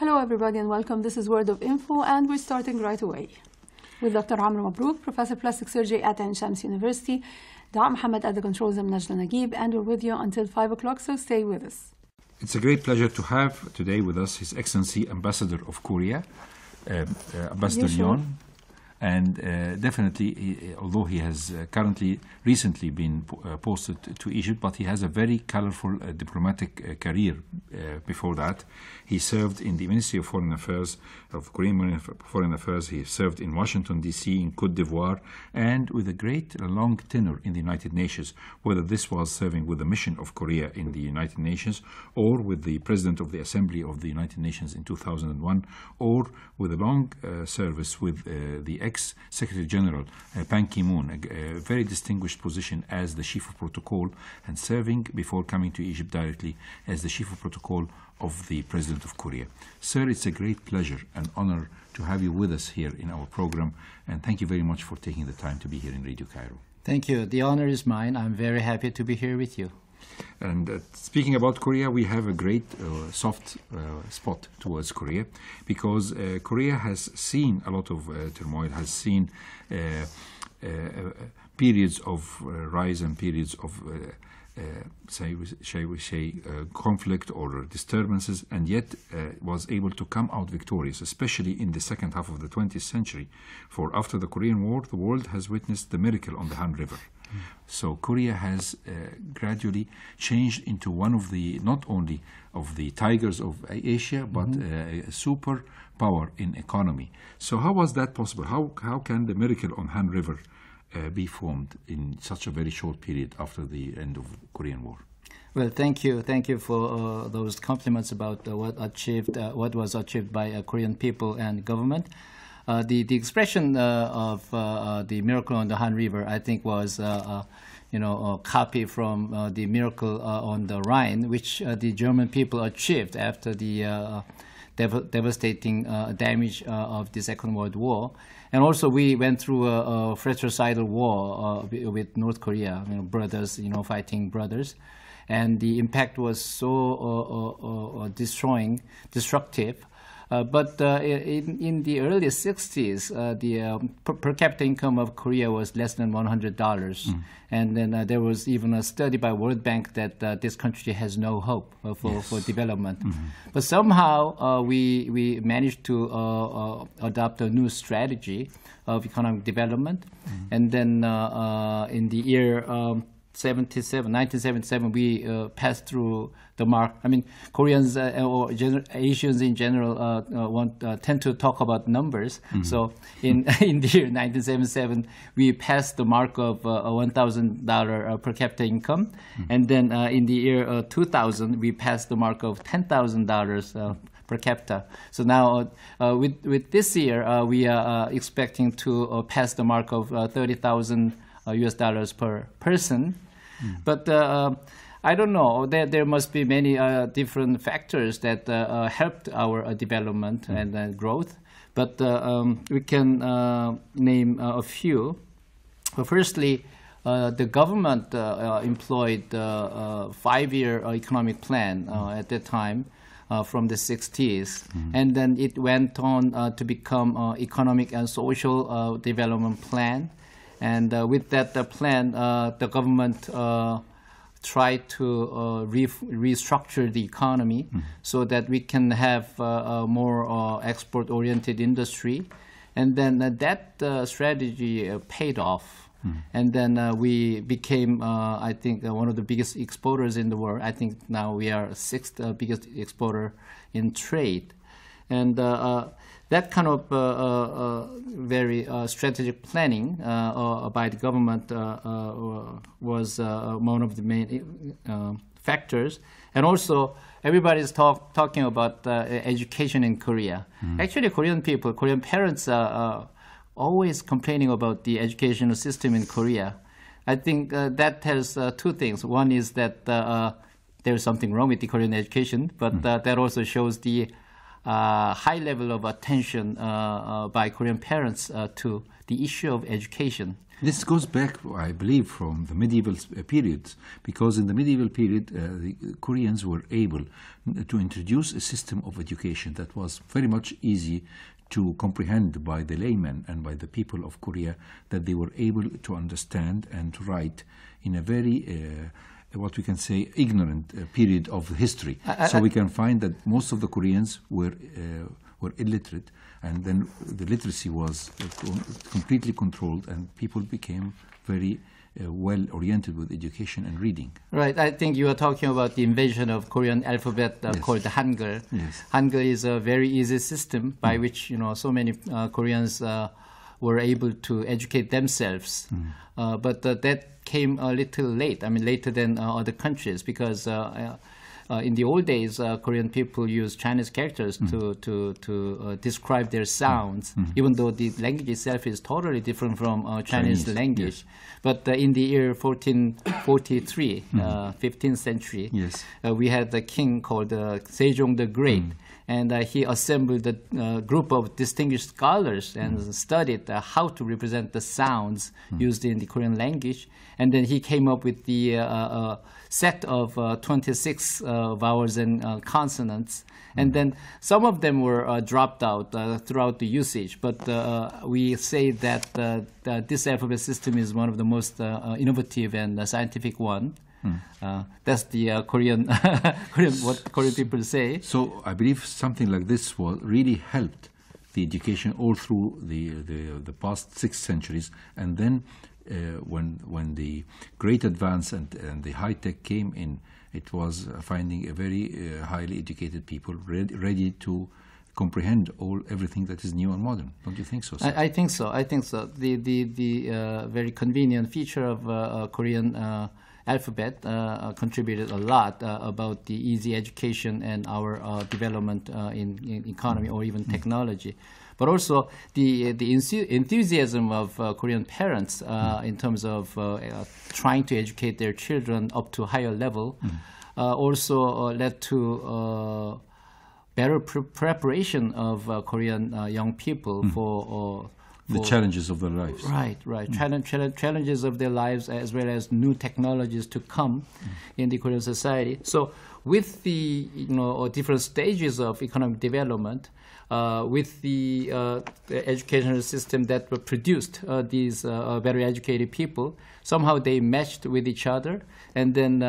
Hello everybody and welcome. This is Word of Info and we're starting right away with Dr. Amre Mabrouk, Professor of Plastic Surgery at Ain-Shams University, Dr. Mohammed at the controls, I'm Nagla Naguib, and we're with you until 5 o'clock, so stay with us. It's a great pleasure to have today with us His Excellency Ambassador of Korea, Ambassador Yon. And definitely, although he has recently been posted to Egypt, but he has a very colorful diplomatic career before that. He served in the Ministry of Foreign Affairs, of Korean Foreign Affairs. He served in Washington, D.C., in Côte d'Ivoire, and with a great long tenure in the United Nations, whether this was serving with the mission of Korea in the United Nations, or with the President of the Assembly of the United Nations in 2001, or with a long service with the ex-Secretary General Ban Ki-moon, a very distinguished position as the Chief of Protocol and serving before coming to Egypt directly as the Chief of Protocol of the President of Korea. Sir, it's a great pleasure and honor to have you with us here in our program, and thank you very much for taking the time to be here in Radio Cairo. Thank you. The honor is mine. I'm very happy to be here with you. And speaking about Korea, we have a great soft spot towards Korea because Korea has seen a lot of turmoil, has seen periods of rise and periods of shall we say, conflict or disturbances, and yet was able to come out victorious, especially in the second half of the 20th century. For after the Korean War, the world has witnessed the miracle on the Han River. So Korea has gradually changed into one of the, not only of the tigers of Asia, but a superpower in economy. So how was that possible? How can the miracle on Han River be formed in such a very short period after the end of the Korean War? Well, thank you for those compliments about what was achieved by Korean people and government. The expression of the miracle on the Han River, I think, was a copy from the miracle on the Rhine, which the German people achieved after the devastating damage of the Second World War. And also, we went through a fratricidal war with North Korea, brothers, fighting brothers. And the impact was so destructive. But in the early 60s, the per capita income of Korea was less than $100. And then there was even a study by World Bank that this country has no hope for development. But somehow we managed to adopt a new strategy of economic development. And then in the year 1977, we passed through the mark. I mean, Koreans or Asians in general tend to talk about numbers. So in the year 1977, we passed the mark of $1,000 per capita income. And then in the year 2000, we passed the mark of $10,000 per capita. So now with this year, we are expecting to pass the mark of $30,000 US dollars per person. But I don't know. There must be many different factors that helped our development and growth. But we can name a few. Firstly, the government employed a 5-year economic plan at that time from the 60s. And then it went on to become economic and social development plan. And with that plan, the government tried to restructure the economy so that we can have a more export-oriented industry. And then that strategy paid off. And then we became, I think, one of the biggest exporters in the world. I think now we are 6th biggest exporter in trade. And that kind of very strategic planning by the government was one of the main factors. And also, everybody's talking about education in Korea. Actually, Korean parents are always complaining about the educational system in Korea. I think that has two things. One is that there's something wrong with the Korean education, but that also shows the high level of attention by Korean parents to the issue of education. This goes back, I believe, from the medieval periods, because in the medieval period, the Koreans were able to introduce a system of education that was very much easy to comprehend by the laymen and by the people of Korea, that they were able to understand and to write in a very what we can say ignorant period of history. So we can find that most of the Koreans were illiterate, and then the literacy was completely controlled, and people became very well oriented with education and reading. Right. I think you are talking about the invention of Korean alphabet called Hangul. Yes. Hangul is a very easy system by which so many Koreans were able to educate themselves. But that came a little late. I mean, later than other countries, because in the old days, Korean people used Chinese characters to describe their sounds, even though the language itself is totally different from Chinese language. Yes. But in the year 1443, 15th century, yes, we had a king called Sejong the Great. And he assembled a group of distinguished scholars and studied how to represent the sounds used in the Korean language. And then he came up with the set of 26 vowels and consonants. And then some of them were dropped out throughout the usage. But we say that this alphabet system is one of the most innovative and scientific one. That's the Korean, what Korean people say. So I believe something like this really helped the education all through the past 6 centuries, and then when the great advance and the high tech came in, it was finding a very highly educated people ready to comprehend everything that is new and modern. Don't you think so, sir? I think so. I think so. The very convenient feature of Korean alphabet contributed a lot about the easy education and our development in economy or even technology. But also the enthusiasm of Korean parents in terms of trying to educate their children up to a higher level also led to better preparation of Korean young people for the challenges of their lives. Right. Challenges of their lives, as well as new technologies to come in the Korean society. So with the different stages of economic development, with the educational system that were produced these better educated people, somehow they matched with each other. And then,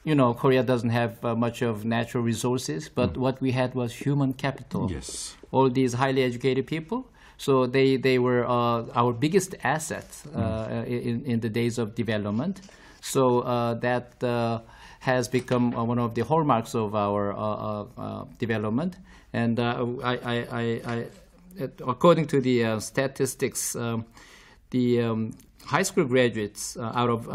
Korea doesn't have much of natural resources, but what we had was human capital. Yes. All these highly educated people. So they were our biggest assets in the days of development. So that has become one of the hallmarks of our development. And according to the statistics, the high school graduates, out of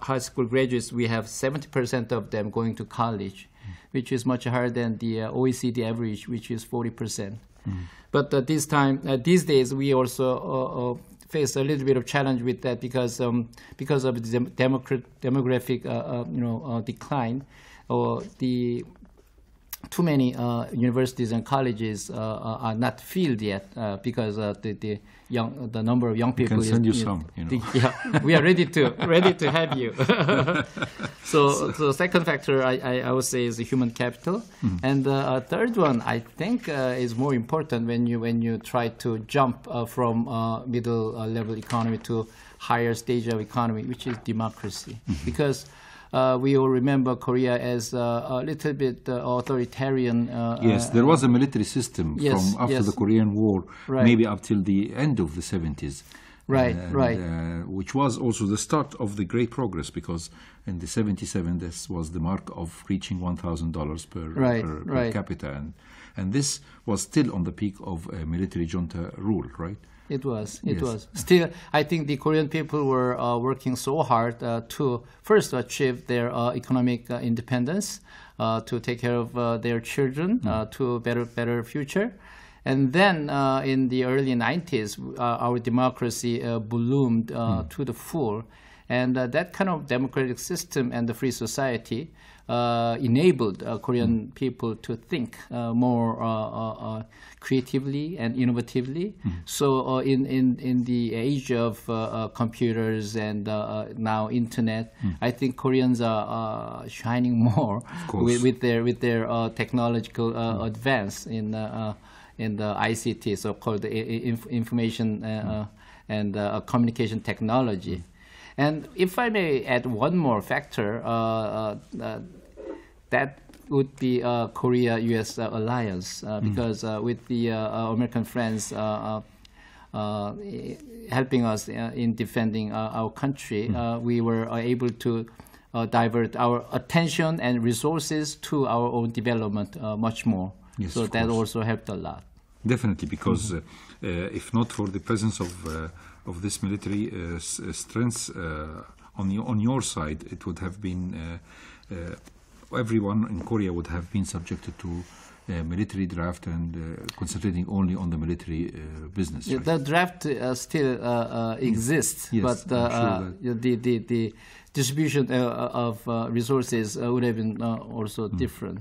high school graduates, we have 70% of them going to college, which is much higher than the OECD average, which is 40%. But these days, we also face a little bit of challenge with that because of the demographic decline, or the too many universities and colleges are not filled yet because the number of young people. We can send you some. Yeah, we are ready to have you. So the second factor I would say is the human capital, and the third one I think is more important when you try to jump from middle level economy to higher stage of economy, which is democracy, because. We all remember Korea as a little bit authoritarian. Yes, there was a military system from after the Korean War, maybe up till the end of the 70s. Right. Which was also the start of the great progress, because in the 77 this was the mark of reaching $1,000 per capita, and this was still on the peak of military junta rule, right? It was. Still, I think the Korean people were working so hard to first achieve their economic independence, to take care of their children, to a better future. And then in the early 90s, our democracy bloomed to the full. And that kind of democratic system and the free society enabled Korean people to think more creatively and innovatively. So in the age of computers and now internet, I think Koreans are shining more with their technological advance in the ICT, so-called information and communication technology. And if I may add one more factor, that would be Korea-U.S. alliance, because with the American friends helping us in defending our country, we were able to divert our attention and resources to our own development much more. Yes, so that also helped a lot. Definitely, because if not for the presence of this military strength on your side, it would have been everyone in Korea would have been subjected to military draft and concentrating only on the military business. Yeah, right? the draft still exists, yes, but the distribution of resources would have been also different.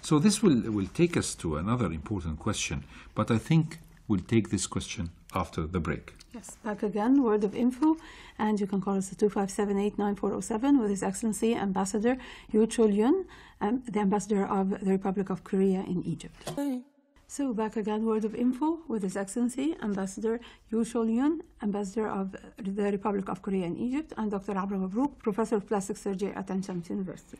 So this will take us to another important question, but I think we'll take this question after the break. Yes, back again, word of info, and you can call us at 257-89407 with His Excellency Ambassador Yoo Chul-yun, the Ambassador of the Republic of Korea in Egypt. So back again, word of info with His Excellency Ambassador Yoo Chul-yun, Ambassador of the Republic of Korea in Egypt, and Dr. Amre Mabrouk, Professor of Plastic Surgery at Ain-Shams University.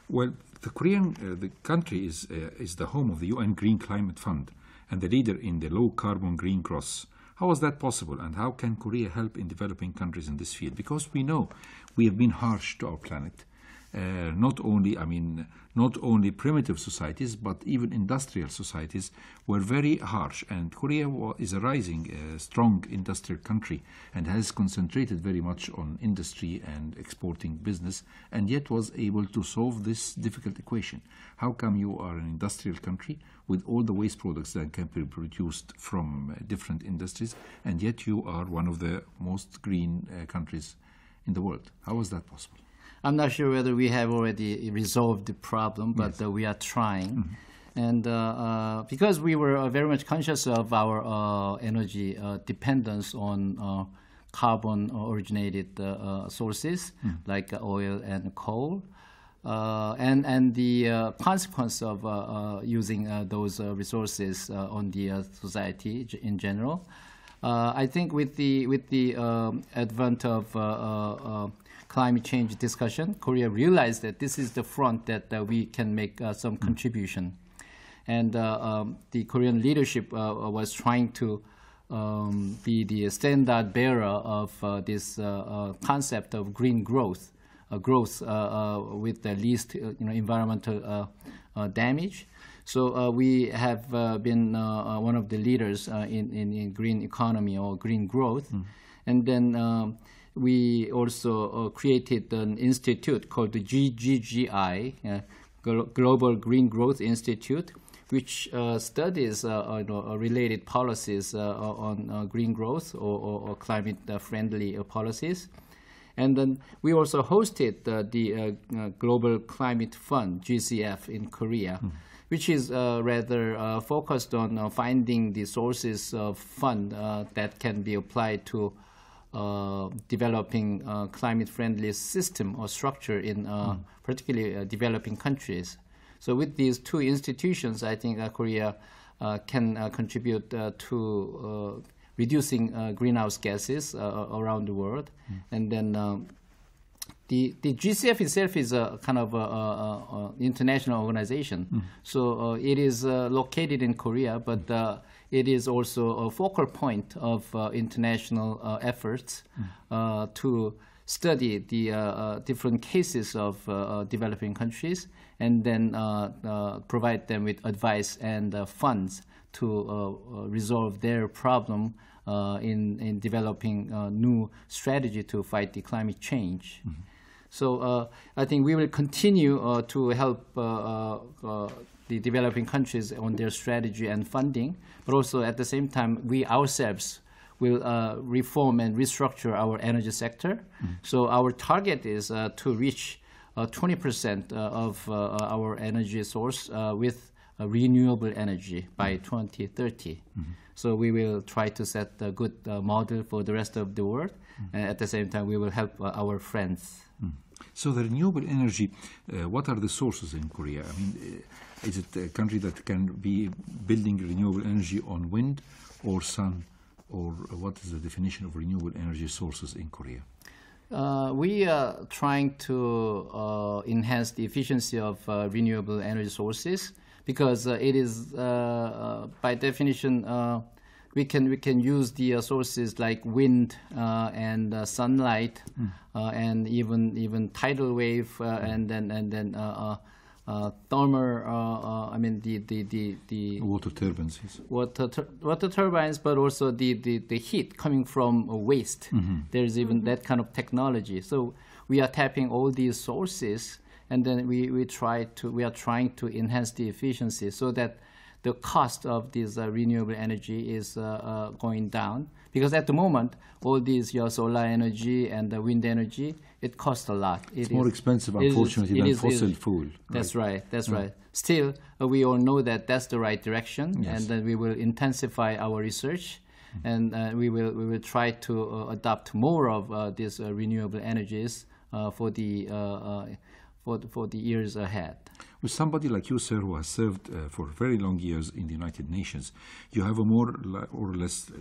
Well, the country is the home of the UN Green Climate Fund and the leader in the low-carbon Green Cross. How is that possible, and how can Korea help in developing countries in this field? Because we know we have been harsh to our planet. Not only primitive societies, but even industrial societies were very harsh. And Korea is a rising, strong industrial country and has concentrated very much on industry and exporting business, and yet was able to solve this difficult equation. How come you are an industrial country with all the waste products that can be produced from different industries, and yet you are one of the most green countries in the world? How is that possible? I'm not sure whether we have already resolved the problem, but yes, we are trying. And because we were very much conscious of our energy dependence on carbon-originated sources like oil and coal, and the consequence of using those resources on the society in general, I think with the advent of climate change discussion, Korea realized that this is the front that we can make some contribution. And the Korean leadership was trying to be the standard bearer of this concept of green growth, growth with the least environmental damage. So we have been one of the leaders in green economy or green growth. And then we also created an institute called the GGGI, Global Green Growth Institute, which studies related policies on green growth or climate-friendly policies. And then we also hosted the Global Climate Fund, GCF, in Korea, which is rather focused on finding the sources of fund that can be applied to developing climate-friendly system or structure in particularly developing countries. So with these two institutions, I think Korea can contribute to reducing greenhouse gases around the world. And then the GCF itself is a kind of international organization. So it is located in Korea, but it is also a focal point of international efforts to study the different cases of developing countries and then provide them with advice and funds to resolve their problem in developing a new strategy to fight the climate change. So I think we will continue to help the developing countries on their strategy and funding, but also at the same time, we ourselves will reform and restructure our energy sector. So our target is to reach 20% of our energy source with renewable energy by 2030. So we will try to set a good model for the rest of the world. At the same time, we will help our friends. So the renewable energy, what are the sources in Korea? I mean, is it a country that can be building renewable energy on wind or sun? Or what is the definition of renewable energy sources in Korea? We are trying to enhance the efficiency of renewable energy sources because it is, by definition, we can use the sources like wind and sunlight and even tidal wave and then thermal. I mean the water turbines. Yes. Water turbines, but also the heat coming from waste. There's even that kind of technology. So we are tapping all these sources, and then we are trying to enhance the efficiency so that the cost of this renewable energy is going down. Because at the moment, all these solar energy and the wind energy, it costs a lot. It's more expensive, unfortunately, than fossil fuel. That's right. That's right. Still, we all know that that's the right direction, and then we will intensify our research, and we will try to adopt more of these renewable energies for the years ahead. With somebody like you, sir, who has served for very long years in the United Nations, you have a more or less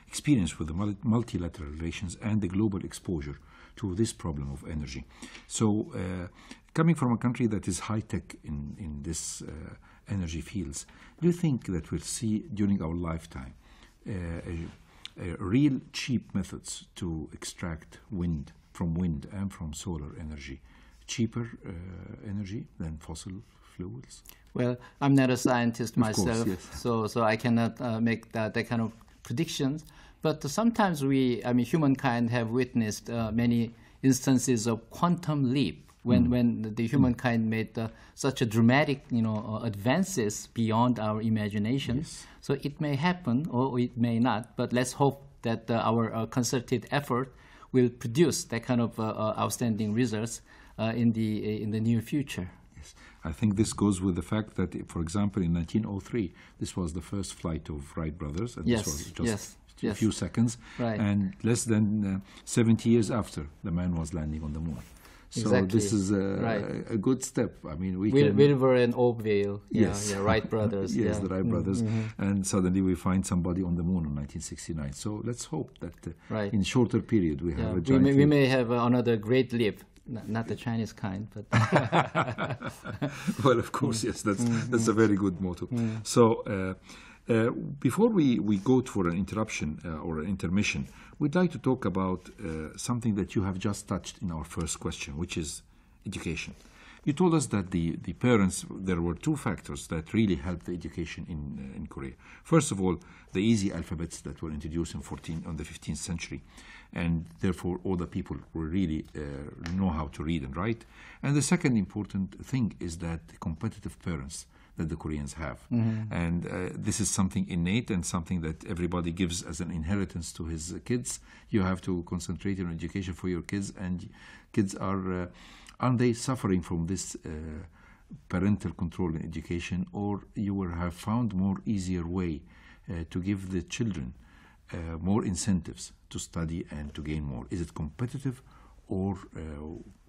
experience with the multilateral relations and the global exposure to this problem of energy. So, coming from a country that is high-tech in this energy fields, do you think that we'll see during our lifetime real cheap methods to extract wind and from solar energy? Cheaper energy than fossil fuels? Well, I'm not a scientist myself, course, so I cannot make that kind of predictions. But sometimes humankind have witnessed many instances of quantum leap when the humankind made such a dramatic, advances beyond our imagination. Yes. So it may happen or it may not. But let's hope that our concerted effort will produce that kind of outstanding results in the near future. Yes, I think this goes with the fact that, for example, in 1903, this was the first flight of Wright brothers, and this was just a few seconds, and less than 70 years after, the man was landing on the moon. So this is a good step. I mean, Wilbur and Oakville, Wright brothers. Yes, the Wright brothers. And suddenly we find somebody on the moon in 1969. So let's hope that in shorter period we have a giant we may have another great leap. Not the Chinese kind, but well, of course, yes, that's a very good motto. So before we go for an interruption or an intermission, we'd like to talk about something that you have just touched in our first question, which is education. You told us that the parents, there were two factors that really helped the education in Korea. First of all, the easy alphabets that were introduced on the 15th century, and therefore all the people will really know how to read and write. And the second important thing is that the competitive parents that the Koreans have. And this is something innate and something that everybody gives as an inheritance to his kids. You have to concentrate on education for your kids, and kids aren't they suffering from this parental control in education, or you will have found more easier way to give the children more incentives to study and to gain more? Is it competitive, or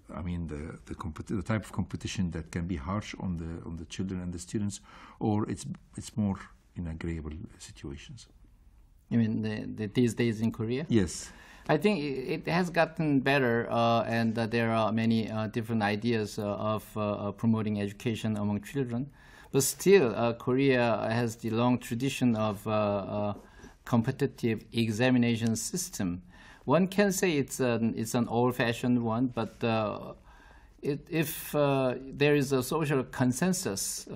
the type of competition that can be harsh on the children and the students, or it's more in agreeable situations? You mean these days in Korea? Yes. I think it has gotten better, and there are many different ideas of promoting education among children. But still, Korea has the long tradition of competitive examination system. One can say it's an old-fashioned one, but if there is a social consensus,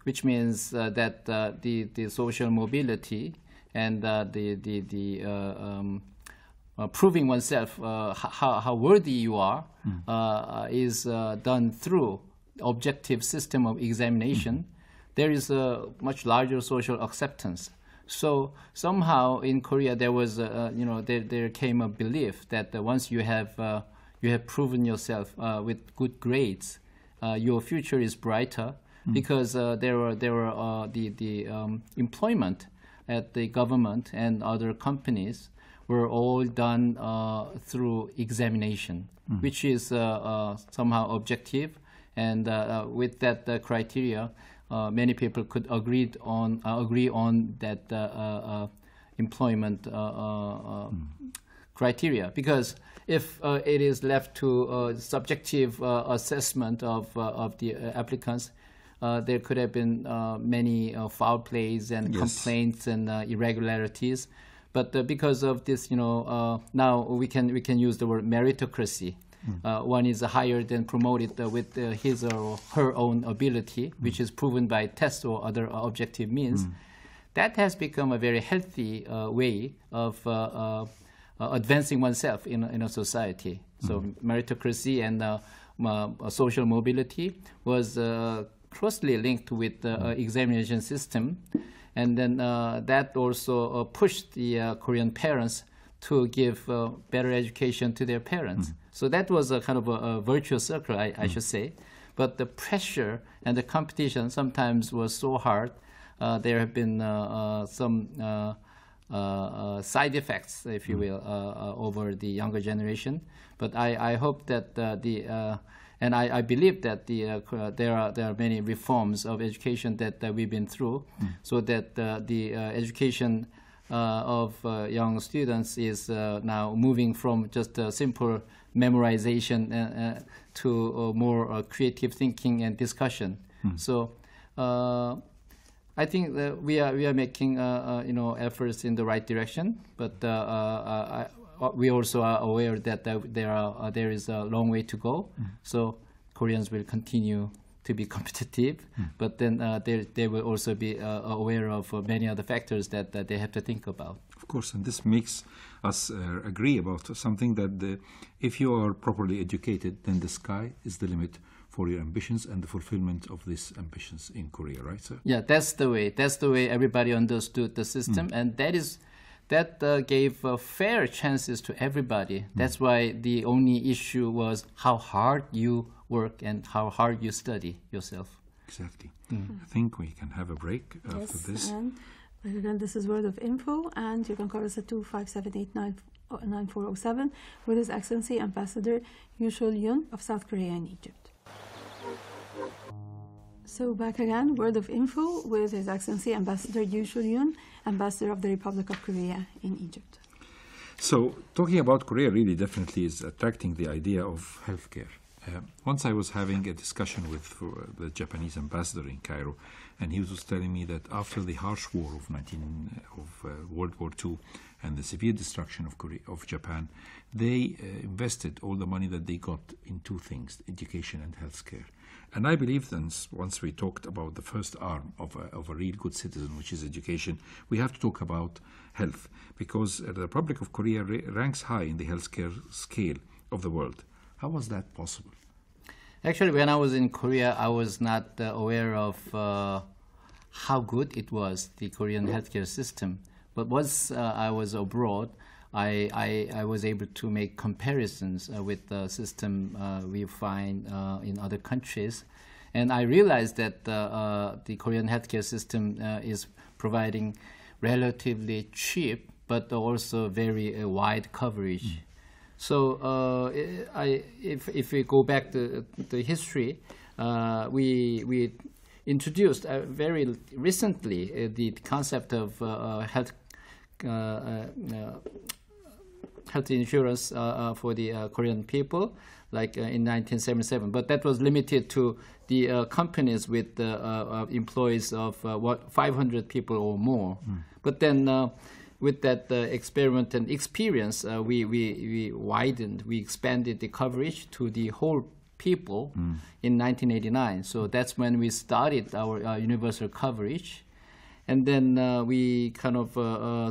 which means that the social mobility and proving oneself how worthy you are is done through objective system of examination, there is a much larger social acceptance. So somehow in Korea there was there came a belief that once you have you have proven yourself with good grades, your future is brighter because there were the employment at the government and other companies were all done through examination, which is somehow objective, and with that criteria, many people could agree on that employment criteria. Because if it is left to subjective assessment of the applicants, there could have been many foul plays and complaints and irregularities. But because of this, now we can use the word meritocracy. One is hired and promoted with his or her own ability, which is proven by tests or other objective means. That has become a very healthy way of advancing oneself in a society. So meritocracy and social mobility was closely linked with the examination system. And then that also pushed the Korean parents to give better education to their parents. So that was a kind of a virtuous circle, I should say. But the pressure and the competition sometimes was so hard. There have been some side effects, if you will, over the younger generation. But I hope that and I believe that there are many reforms of education that we've been through, so that the education of young students is now moving from just a simple memorization to more creative thinking and discussion. So I think that we are making efforts in the right direction, but we also are aware that there is a long way to go. So Koreans will continue to be competitive, but then they will also be aware of many other factors that they have to think about. Of course, and this makes us agree about something that if you are properly educated, then the sky is the limit for your ambitions and the fulfillment of these ambitions in Korea, right, sir? Yeah, that's the way. That's the way everybody understood the system, and that gave fair chances to everybody. That's why the only issue was how hard you work and how hard you study yourself. Exactly. I think we can have a break after this. And again, this is Word of Info, and you can call us at 257-89-9407 with His Excellency Ambassador Yu Shul-yun of South Korea and Egypt. So back again, Word of Info with His Excellency Ambassador Yu Shul-yun, Ambassador of the Republic of Korea in Egypt. So talking about Korea really definitely is attracting the idea of healthcare. Once I was having a discussion with the Japanese ambassador in Cairo, and he was telling me that after the harsh war of World War II and the severe destruction of Japan, they invested all the money that they got in two things: education and healthcare. And I believe then, once we talked about the first arm of a real good citizen, which is education, we have to talk about health, because the Republic of Korea ranks high in the healthcare scale of the world. How was that possible? Actually, when I was in Korea, I was not aware of how good it was, the Korean healthcare system. But once I was abroad, I was able to make comparisons with the system we find in other countries. And I realized that the Korean healthcare system is providing relatively cheap, but also very wide coverage. So if we go back to the history, we introduced very recently the concept of health insurance for the Korean people, like in 1977. But that was limited to the companies with employees of 500 people or more. But then with that experiment and experience, we widened, we expanded the coverage to the whole people in 1989. So that's when we started our universal coverage. And then we kind of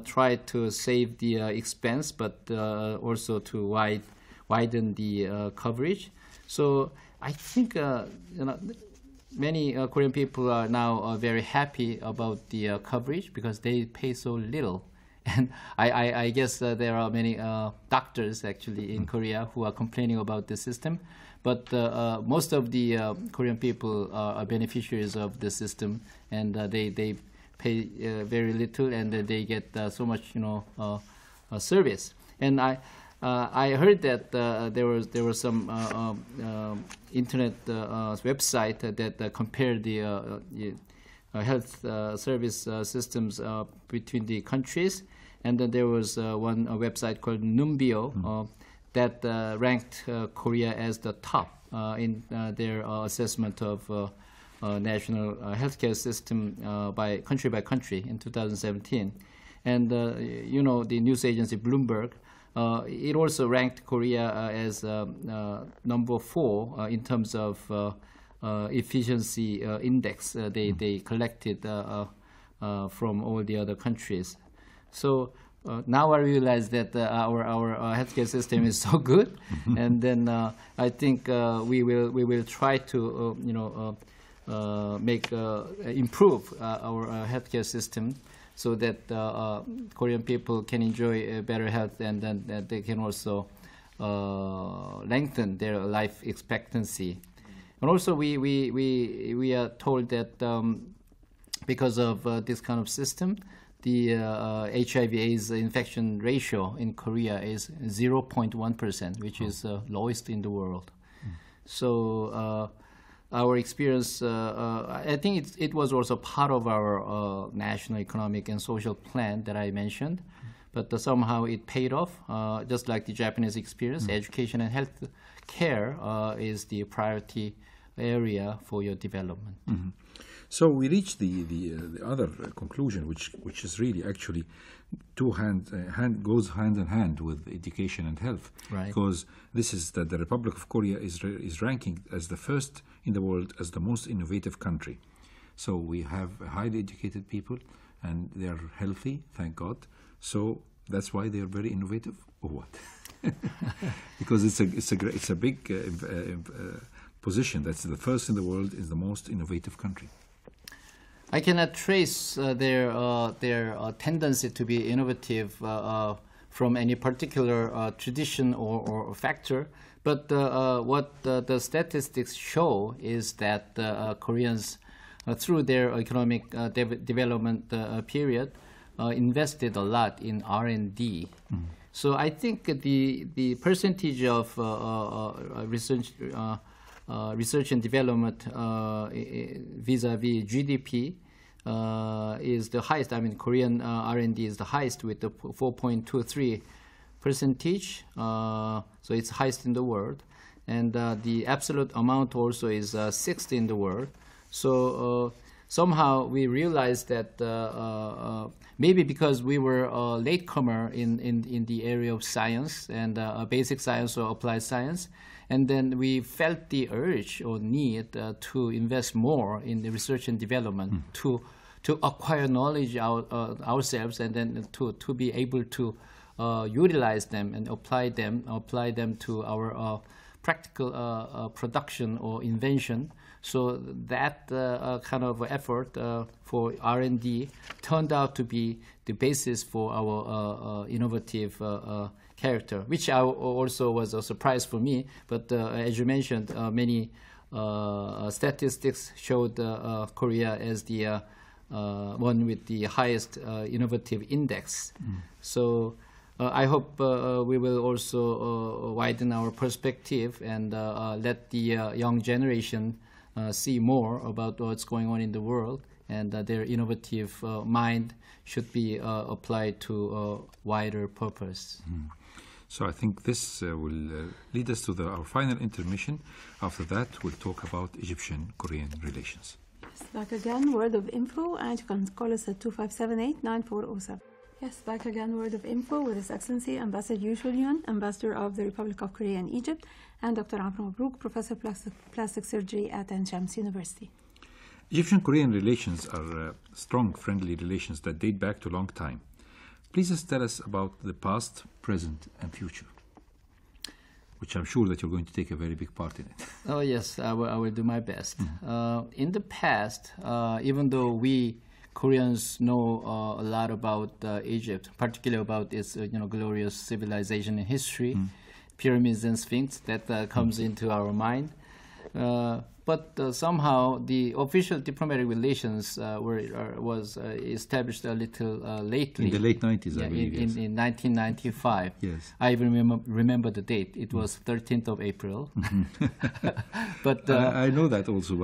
tried to save the expense, but also to widen the coverage. So I think many Korean people are now very happy about the coverage because they pay so little. And I guess there are many doctors actually in Korea who are complaining about the system. But most of the Korean people are beneficiaries of the system, and they pay very little, and they get so much, service. And I heard that there was some internet website that compared the health service systems between the countries, and then there was one website called Numbeo that ranked Korea as the top in their assessment of national healthcare system by country in 2017. And the news agency Bloomberg, it also ranked Korea as number 4 in terms of efficiency index they collected from all the other countries. So now I realize that our healthcare system is so good, and then I think we will try to improve our healthcare system so that Korean people can enjoy better health, and then they can also lengthen their life expectancy. And also we are told that because of this kind of system, the HIV/AIDS infection ratio in Korea is 0.1%, which is lowest in the world. So our experience, I think it was also part of our national economic and social plan that I mentioned, but somehow it paid off, just like the Japanese experience. Education and health care is the priority area for your development. So we reach the other conclusion, which is really actually goes hand in hand with education and health, right? Because this is that the Republic of Korea is ranking as the first in the world as the most innovative country. So we have highly educated people, and they are healthy, thank God. So that's why they are very innovative, or what? Because it's a big position. That's the first in the world, is the most innovative country. I cannot trace their tendency to be innovative from any particular tradition or factor, but what the statistics show is that Koreans, through their economic development period, invested a lot in R&D. So I think the percentage of research and development vis-a-vis GDP is the highest. I mean, Korean R&D is the highest with the 4.23%. So it's highest in the world, and the absolute amount also is sixth in the world. So somehow we realized that maybe because we were a latecomer in the area of science and basic science or applied science, and then we felt the urge or need to invest more in the research and development to acquire knowledge ourselves, and then to be able to utilize them and apply them to our practical production or invention. So that kind of effort for R&D turned out to be the basis for our innovative character, which also was a surprise for me. But as you mentioned, many statistics showed Korea as the one with the highest innovative index. So I hope we will also widen our perspective and let the young generation see more about what's going on in the world, and their innovative mind should be applied to a wider purpose. So I think this will lead us to our final intermission. After that, we'll talk about Egyptian-Korean relations. Yes, back again, word of info, and you can call us at 2578-9407. Yes, back again, word of info with His Excellency Ambassador Yu Shul-yun, Ambassador of the Republic of Korea in Egypt, and Dr. Amre Mabrouk, Professor of Plastic Surgery at Ain-Shams University. Egyptian-Korean relations are strong, friendly relations that date back to a long time. Please just tell us about the past, present, and future, which I'm sure that you're going to take a very big part in it. Oh, yes, I will do my best. In the past, even though we Koreans know a lot about Egypt, particularly about its glorious civilization and history, pyramids and sphinx that comes into our mind. But somehow the official diplomatic relations was established a little lately. In the late 90s, I believe. In 1995. Yes. I even remember the date. It was 13th of April. But I know that also,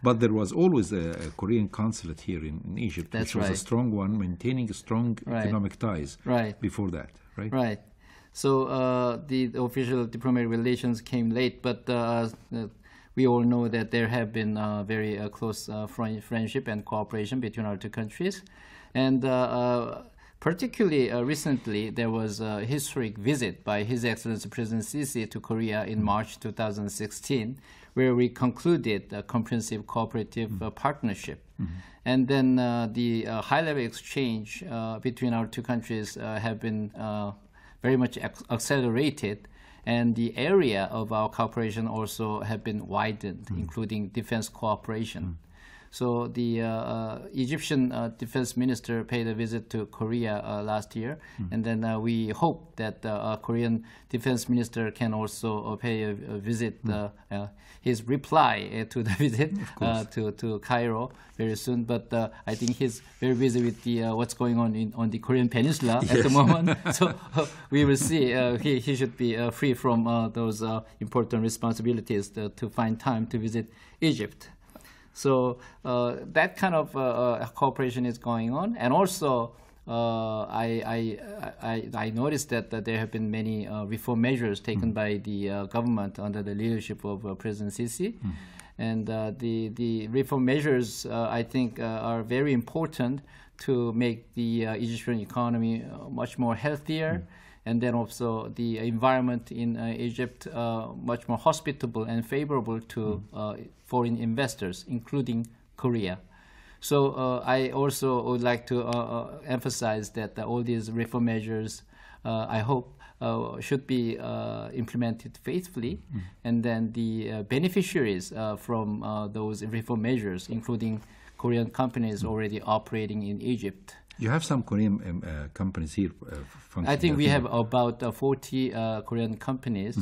but there was always a Korean consulate here in Egypt, which was a strong one, maintaining strong economic ties before that, right? Right. So the official diplomatic relations came late, but we all know that there have been very close friendship and cooperation between our two countries. And particularly recently, there was a historic visit by His Excellency President Sisi to Korea in March 2016, where we concluded a comprehensive cooperative partnership. And then the high-level exchange between our two countries have been very much accelerated. And the area of our cooperation also have been widened, including defense cooperation. So the Egyptian defense minister paid a visit to Korea last year, and then we hope that the Korean defense minister can also pay a visit, his reply to the visit to Cairo very soon. But I think he's very busy with the what's going on the Korean Peninsula at the moment. So we will see. He should be free from those important responsibilities to find time to visit Egypt. So that kind of cooperation is going on, and also I noticed that there have been many reform measures taken by the government under the leadership of President Sisi, and the reform measures I think are very important to make the Egyptian economy much more healthier. And then also the environment in Egypt much more hospitable and favorable to foreign investors, including Korea. So I also would like to emphasize that all these reform measures, I hope, should be implemented faithfully. And then the beneficiaries from those reform measures, including Korean companies already operating in Egypt. You have some Korean companies here functioning. I think we have about 40 Korean companies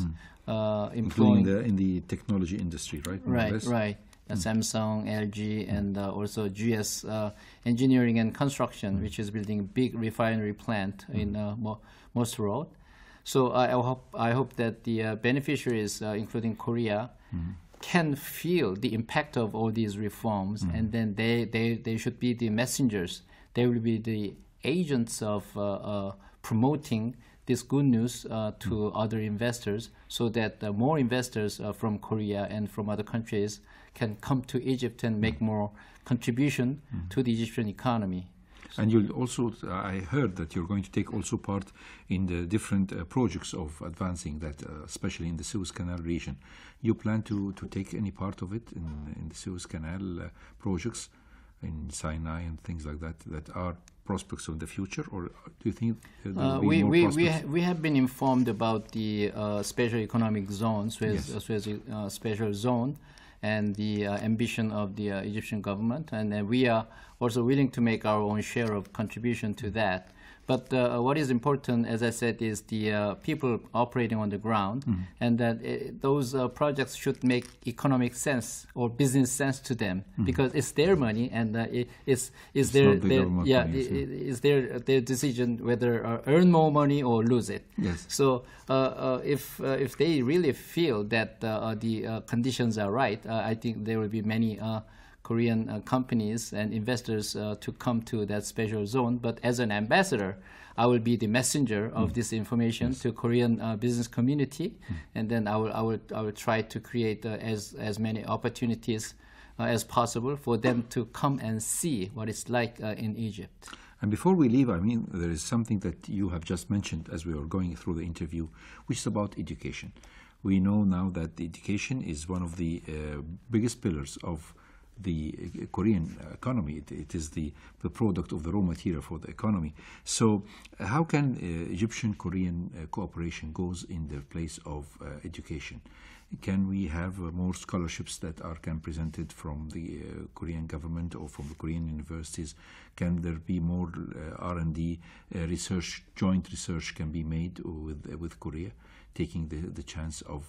including in the technology industry, right? Right. Samsung, LG, and also GS Engineering and Construction, which is building a big refinery plant in Moss Road. So I hope that the beneficiaries, including Korea, can feel the impact of all these reforms, and then they should be the messengers. They will be the agents of promoting this good news to other investors, so that more investors from Korea and from other countries can come to Egypt and make more contribution to the Egyptian economy. And you'll also, I heard that you're going to take also part in the different projects of advancing that, especially in the Suez Canal region. You plan to take any part of it in the Suez Canal projects in Sinai and things like that are prospects of the future, or do you think there will be more prospects? We have been informed about the special economic zone, Suez special zone, and the ambition of the Egyptian government, and we are also willing to make our own share of contribution to that. But what is important, as I said, is the people operating on the ground, and that those projects should make economic sense or business sense to them, because it's their money, and it's their decision whether earn more money or lose it. Yes. So if they really feel that the conditions are right, I think there will be many Korean companies and investors to come to that special zone. But as an ambassador, I will be the messenger of this information to Korean business community, and then I will try to create as many opportunities as possible for them to come and see what it's like in Egypt. And before we leave, I mean, there is something that you have just mentioned as we were going through the interview, which is about education. We know now that education is one of the biggest pillars of the Korean economy. It is the product of the raw material for the economy. So how can Egyptian-Korean cooperation goes in the place of education? can we have more scholarships that can presented from the Korean government or from the Korean universities? Can there be more R&D research, joint research can be made with Korea, taking the chance of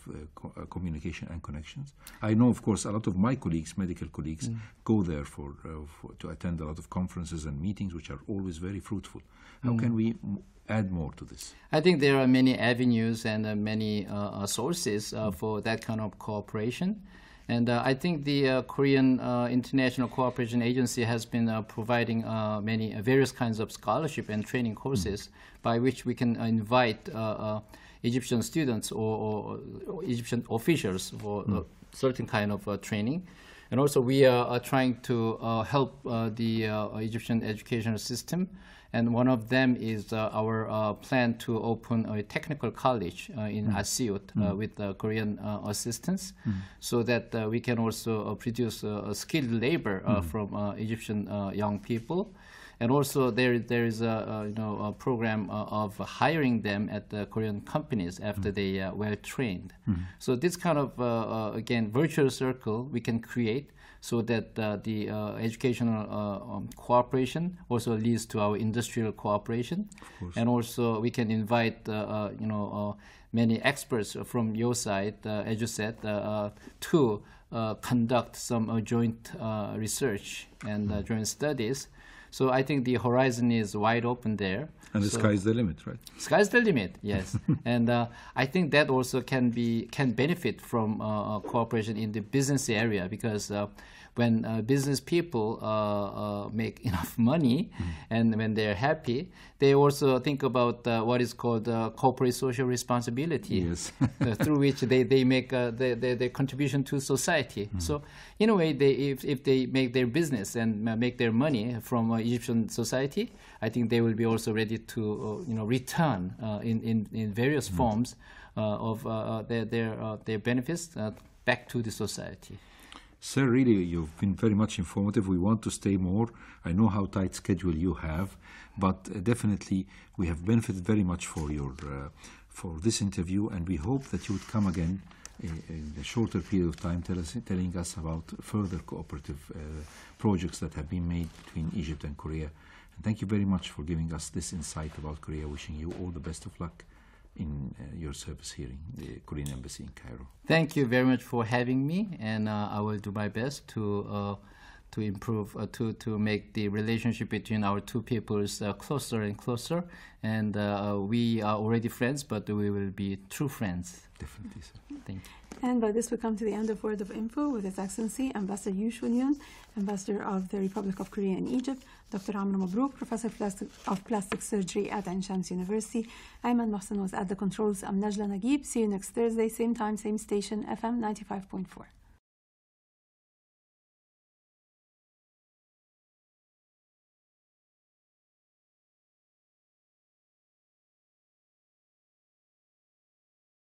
communication and connections? I know, of course, a lot of my colleagues, medical colleagues, go there to attend a lot of conferences and meetings, which are always very fruitful. How can we add more to this? I think there are many avenues and many sources for that kind of cooperation. And I think the Korean International Cooperation Agency has been providing many various kinds of scholarship and training courses by which we can invite Egyptian students or Egyptian officials for certain kind of training. And also we are trying to help the Egyptian educational system. And one of them is our plan to open a technical college in Asiut with Korean assistance, so that we can also produce skilled labor from Egyptian young people. And also there is a program of hiring them at the Korean companies after they are well trained. So this kind of again virtual circle we can create, so that the educational cooperation also leads to our industrial cooperation, and also we can invite many experts from your side, as you said, to conduct some joint research and joint studies. So I think the horizon is wide open there. And the sky's the limit, right? Sky's the limit, yes. And I think that also can benefit from cooperation in the business area, because when business people make enough money and when they're happy, they also think about what is called corporate social responsibility, yes. Through which they make their contribution to society. So in a way, if they make their business and make their money from Egyptian society, I think they will be also ready to return in various forms of their benefits back to the society. Sir, really, you've been very much informative. We want to stay more. I know how tight schedule you have, but definitely we have benefited very much for this interview, and we hope that you would come again in a shorter period of time, telling us about further cooperative projects that have been made between Egypt and Korea. And thank you very much for giving us this insight about Korea. Wishing you all the best of luck in your service here in the Korean Embassy in Cairo. Thank you very much for having me, and I will do my best to improve, to make the relationship between our two peoples closer and closer. And we are already friends, but we will be true friends. Definitely, sir. Thank you. And by this we come to the end of Word of Info with His Excellency Ambassador Yu Shun-yun, Ambassador of the Republic of Korea in Egypt, Dr. Amre Mabrouk, Professor of Plastic Surgery at Ain-Shams University. Ayman Mohsen was at the controls. I'm Nagla Naguib. See you next Thursday, same time, same station, FM 95.4.